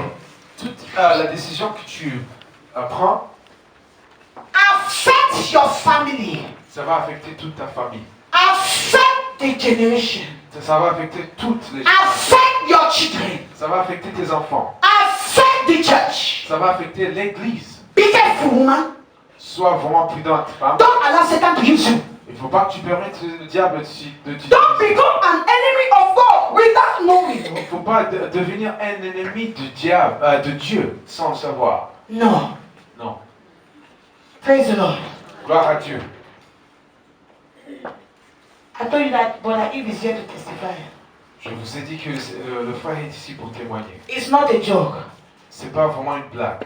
Toute la décision que tu prends, affects your family, ça va affecter toute ta famille. affect the generation, Ça va affecter toutes les gens. affect your children, Ça va affecter tes enfants. affect the church. Ça va affecter l'église. Be careful, woman. Sois vraiment prudente, femme. Don't allow Satan to use you. Il ne faut pas que tu permettes le diable de t'utiliser. Don't become an enemy of God without knowing. Il ne faut pas devenir un ennemi du diable, de Dieu sans le savoir. No. Non. Praise the Lord. Gloire à Dieu. I told you that Brother Eve is here to testify. Je vous ai dit que le frère est ici pour témoigner. It's not a joke. C'est pas vraiment une blague.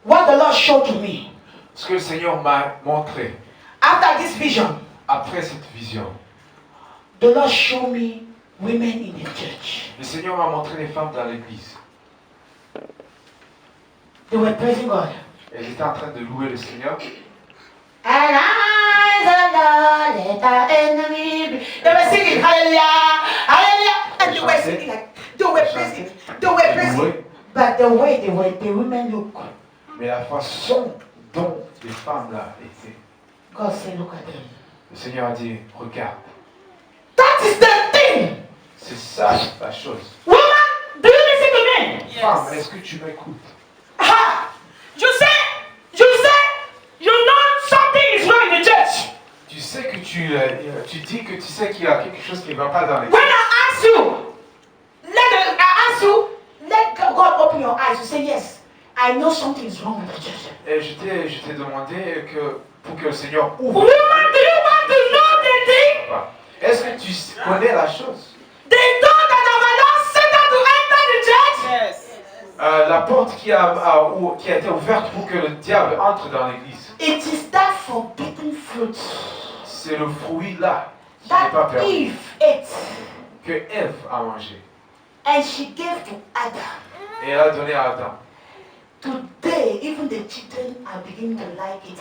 What the Lord showed to me Ce que le Seigneur m'a montré after this vision, après cette vision, the Lord showed me women in the church. le Seigneur m'a montré les femmes dans l'église. They were praising God. Elles étaient en train de louer le Seigneur. And I, the Lord, let our enemy be. They were singing hallelujah, hallelujah, and they were singing like they were praising, they were praising. But the way they were, the women look. Mais la façon dont les femmes là étaient, God said, look at them. le Seigneur a dit, regarde. That is the thing. C'est ça la chose. Woman, do you listen to me? Femme, est-ce que tu m'écoutes? Ah, you know something is wrong in the church. Tu sais que tu dis que tu sais qu'il y a quelque chose qui ne va pas dans l'église. When I ask you, let God open your eyes. You say yes. I know something is wrong with the church. Et je t'ai demandé pour que le Seigneur ouvre. Woman, do you want to know the thing? Est-ce que tu connais la chose? The door that have allowed Satan to enter the church. Yes. La porte qui a été ouverte pour que le diable entre dans l'église. It is that forbidden fruit C'est le fruit là qui n'est pas that permis. Eve ate, Que Ève a mangé. and she gave to Adam. Et elle a donné à Adam. Today, even the children are beginning to like it.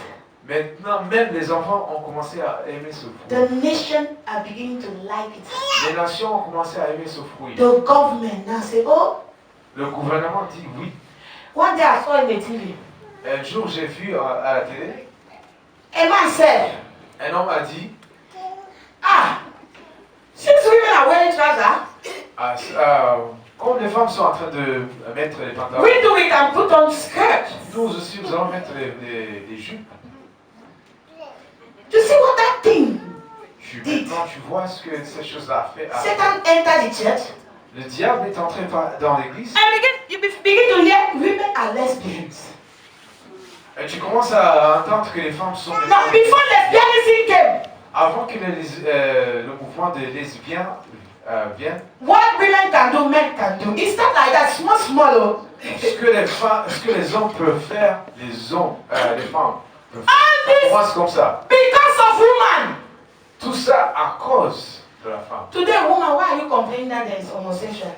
Maintenant, même les enfants ont commencé à aimer ce fruit. The nation are beginning to like it. Les nations ont commencé à aimer ce fruit. The government now say, oh, Le gouvernement dit oui. one day I saw in the TV, Un jour, j'ai vu à la télé, a man said, un homme a dit, since women are wearing trousers, quand les femmes sont en train de mettre les pantalons, we too we can put on skirts. nous aussi, nous allons mettre les jupes. You see what that thing? Maintenant, tu vois ce que cette chose-là a fait. Satan entered the church Le diable est entré dans l'église. and you begin to hear women are lesbians. Et tu commences à entendre que les femmes sont Now, before lesbianism came, avant que le mouvement des lesbiens vienne, what women can do, men can do. It's not like that, small. Oh. ce que les hommes peuvent faire, les femmes peuvent faire. All Ça this commence comme ça. because of woman. Tout ça à cause de la femme. Today, woman, why are you complaining that there is homosexual?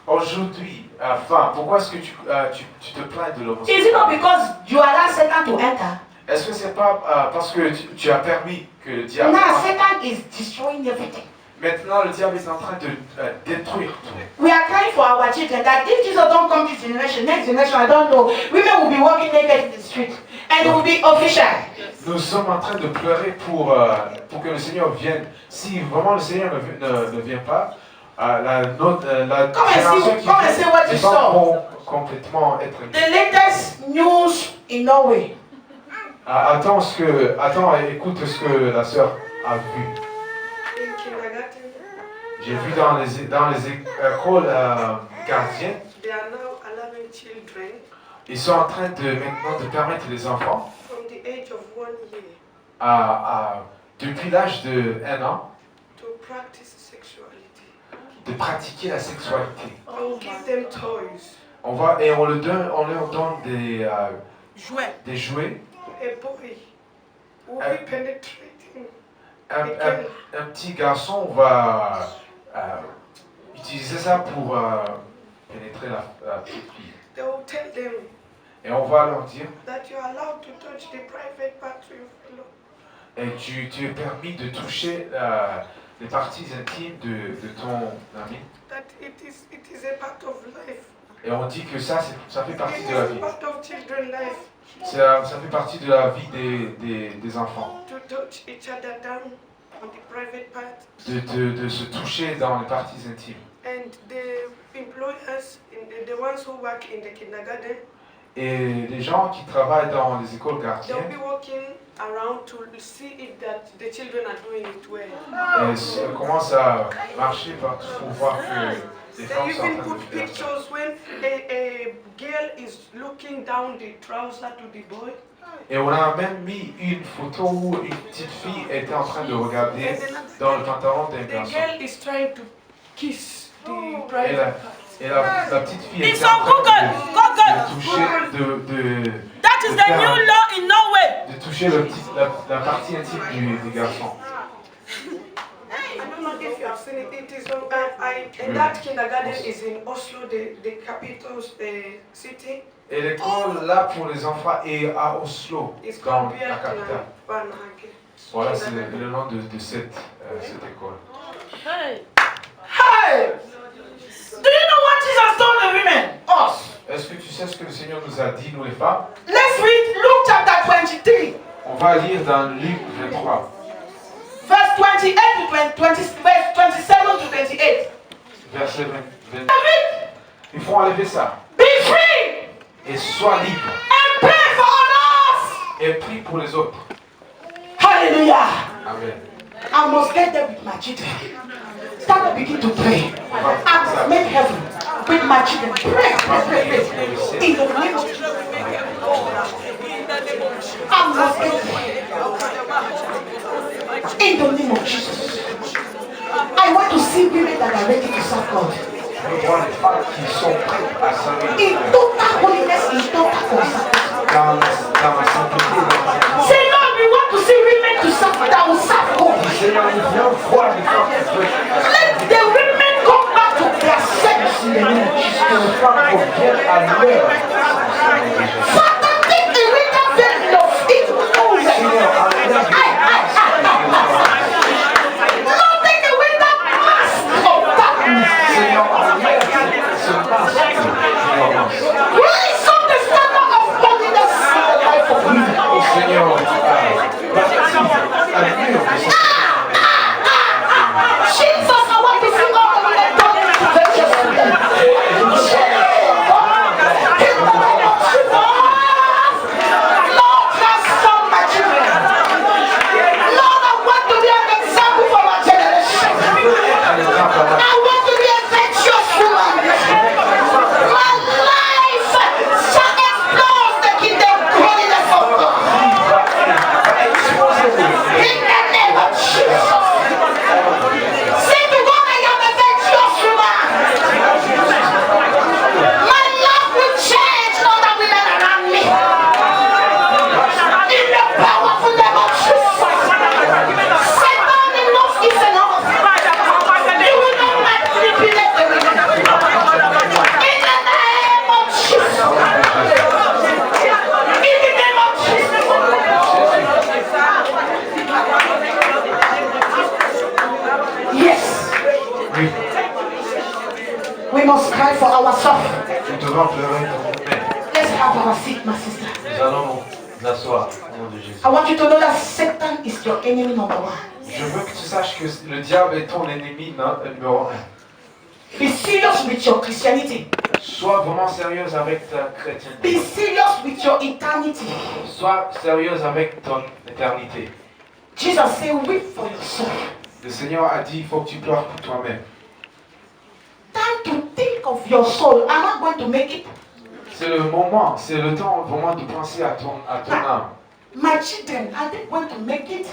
Aujourd'hui, femme, pourquoi est-ce que tu te plains de Is it l'homosexualité? not because you allow Satan to enter? Est-ce que c'est pas parce que tu as permis que le diable Now entre? Satan is destroying everything. Maintenant, le diable est en train de détruire tout. We are crying for our children that if Jesus don't come this generation, next generation, I don't know, women will be walking naked in the street and it will be official. Nous sommes en train de pleurer pour que le Seigneur vienne. Si vraiment le Seigneur ne vient pas, la génération qui vient ne va pas complètement être... The latest news in Norway. Attends, écoute ce que la sœur a vu. J'ai vu dans les écoles gardiennes, ils sont en train maintenant de permettre les enfants depuis l'âge de 1 an de pratiquer la sexualité. On leur donne des jouets. Un petit garçon va utiliser ça pour pénétrer la petite fille. Et on va leur dire et tu es permis de toucher les parties intimes de ton ami. Et on dit que ça fait partie de la vie. Ça fait partie de la vie des enfants. De se toucher dans les parties intimes. Et les gens qui travaillent dans les écoles gardiennes commencent à marcher partout pour voir que les femmes sont en train de faire. Et on a même mis une photo où une petite fille était en train de regarder dans le pantalon d'un garçon. Et la petite fille était en train de toucher, That is the new law in Norway. De toucher la partie intime du garçon. I don't know if you have seen it. It is that kindergarten is in Oslo, the capital city. Et l'école là pour les enfants est à Oslo, dans la capitale. Voilà, c'est le nom de cette école. Hey! Do you know what Jesus told the women? Us. Est-ce que tu sais ce que le Seigneur nous a dit, nous les femmes? Let's read Luke chapter 23. On va lire dans Luc 23. Verse 28 to 20, verse 27 to 28. Verset 20. Il faut enlever ça. Be free. Et sois libre. And pray for others. Et prie pour les autres. Hallelujah. Amen. I must get there with my children. Start to begin to pray. I must make heaven with my children. Pray. In the name of Jesus. I must get there. In the name of Jesus. I want to see women that are ready to serve God. Je vois les femmes qui sont prêtes à servir. In total holiness, in total consecration. Dans la sainteté. Say, Lord, we want to see women to serve that will serve God. Seigneur, nous voulons voir les femmes qui peuvent. Let the women come back to their sex in the name of Jesus. Que les femmes reviennent à leur. Father, take away that veil of it. Seigneur, enlève. Lord, take away that mask of darkness. Seigneur, enlève ce masque. Raise up the standard of holiness in the life of women. Seigneur, allumure de cette. Jesus, I want to see all the women turning to vengeance. must cry for ourselves. Nous devons pleurer pour nous-mêmes. Let's have our seat, my sister. Nous allons nous asseoir au nom de Jésus. I want you to know that Satan is your enemy number one. Je veux que tu saches que le diable est ton ennemi numéro 1. Be serious with your Christianity. Sois vraiment sérieuse avec ta chrétienté. Be serious with your eternity. Sois sérieuse avec ton éternité. Jesus said, weep for yourself. Le Seigneur a dit, il faut que tu pleures pour toi-même. Time to think of your soul. Am I going to make it? C'est le moment, c'est le temps vraiment de penser à ton âme. My children, are they going to make it?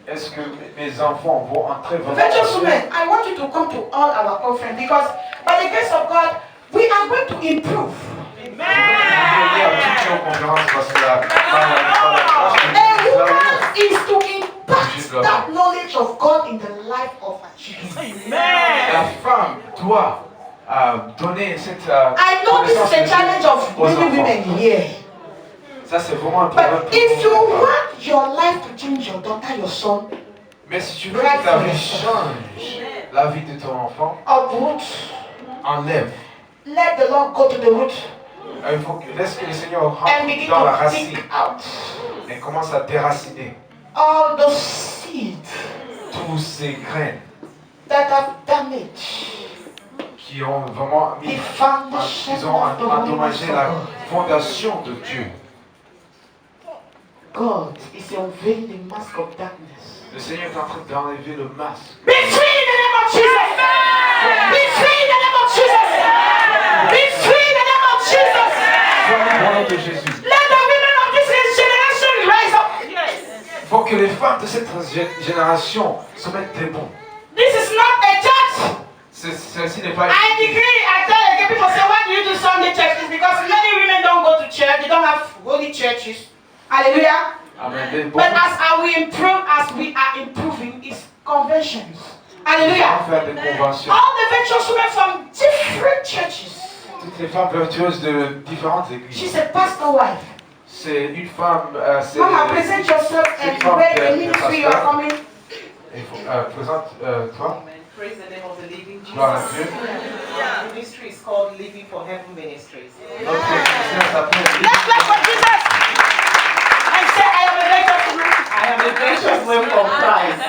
Est-ce que mes enfants vont entrer vraiment? Virtuous women, I want you to come to all our conference because by the grace of God, we are going to improve. And woman is to impact that knowledge of God in the life of her children. La femme doit donner cette I know this is a challenge of many women here. Ça c'est vraiment un problème. But if you want your life to change, your daughter, your son, mais si tu veux que ta vie change la vie de ton enfant, uproot. Enlève. Let the Lord go to the root. Il faut que laisse que le Seigneur rentre And begin dans la to racine dig out et commence à déraciner all those seeds tous ces graines that have damaged qui ont vraiment mis, ils ont endommagé la fondation de Dieu. God is unveiling the mask of darkness. Le Seigneur est en train d'enlever le masque. Be free in the name of Jesus. Be free in the name of Jesus. Be free in the name of Jesus. Au nom de Jésus. Let the women of this generation rise up. Il faut que les femmes de cette génération se mettent debout. This is not a church. Ceci n'est pas I decree, I tell again, people say, why do you do Sunday churches? Because many women don't go to church. They don't have holy churches. Hallelujah. Amen. But as we are improving, is conventions. Hallelujah. Faire des conventions. All the virtuous women from different churches. Toutes les femmes vertueuses de différentes églises. She's a pastor wife. C'est une femme. Mama, present yourself and where the ministry you are coming. Présente-toi. Praise the name of the living Jesus. Gloire à Dieu. The ministry is called Living for Heaven Ministries. Notre ministère s'appelle. Let's clap for Jesus. And say, I am a virtuous woman. I am a gracious woman from Christ.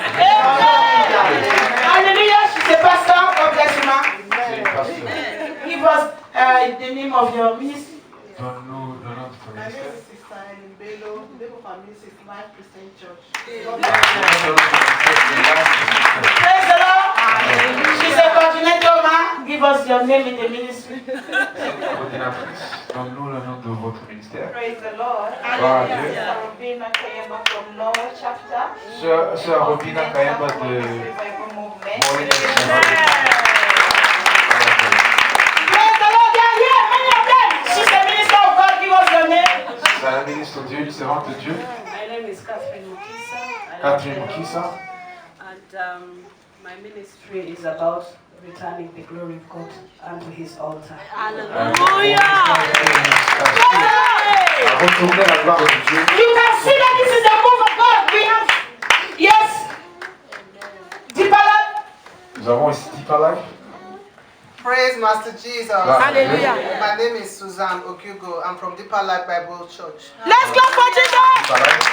Hallelujah. She's a pastor. God bless you, ma. C'est une pasteur. Give us the name of your ministry. Donne-nous le nom de ton My name ministère. is Sister Helen Bello. The name of my ministry is Life Christian Church. Praise the Lord. She's a coordinator, ma. Give us your name in the ministry. Coordinatrice. Donne-nous le nom de votre ministère. Praise the Lord. Gloire à Dieu. Sister Robina Kayemba from Lower Chapter. Sœur Robina Kayemba de Revival Movement. Praise the Lord. They are here, many of them. She's a minister of God. Give us your name. C'est la ministre de Dieu, une servante de Dieu. My name is Catherine Mukisa. Catherine Mukisa. And my ministry is about returning the glory of God unto his altar. Retourner la gloire de Dieu. You can see that this is the move of God. We have, yes, Deeper Life. Nous avons ici Deeper Life. Praise Master Jesus. Hallelujah. My name is Suzanne Okugo. I'm from Deeper Life Bible Church. Let's clap for Jesus. Deeper Life.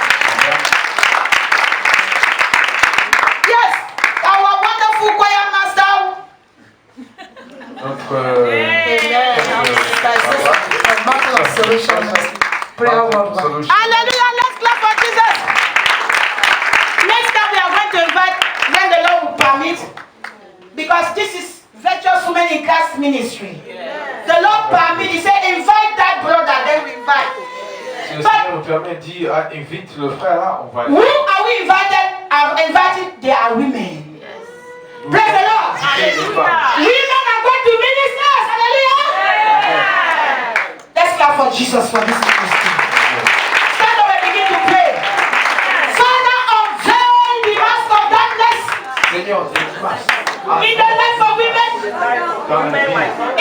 Yes, our wonderful choir master. Notre Battle of Solution. Prayer World. Hallelujah. Let's clap for Jesus. Next time we are going to invite, when the Lord will permit, because this is Virtuous Women in Christ ministry. The Lord permit, he said, invite that brother, then we invite. Si le Seigneur nous permet, dit invite le frère là, on va. Who are we invited? I've invited, they are women. Praise the Lord. Women are going to minister. Hallelujah. Let's clap for Jesus for this ministry. Stand up and begin to pray. Father, unveil the mask of darkness Seigneur, des masques. in the life of women, Dans la vie.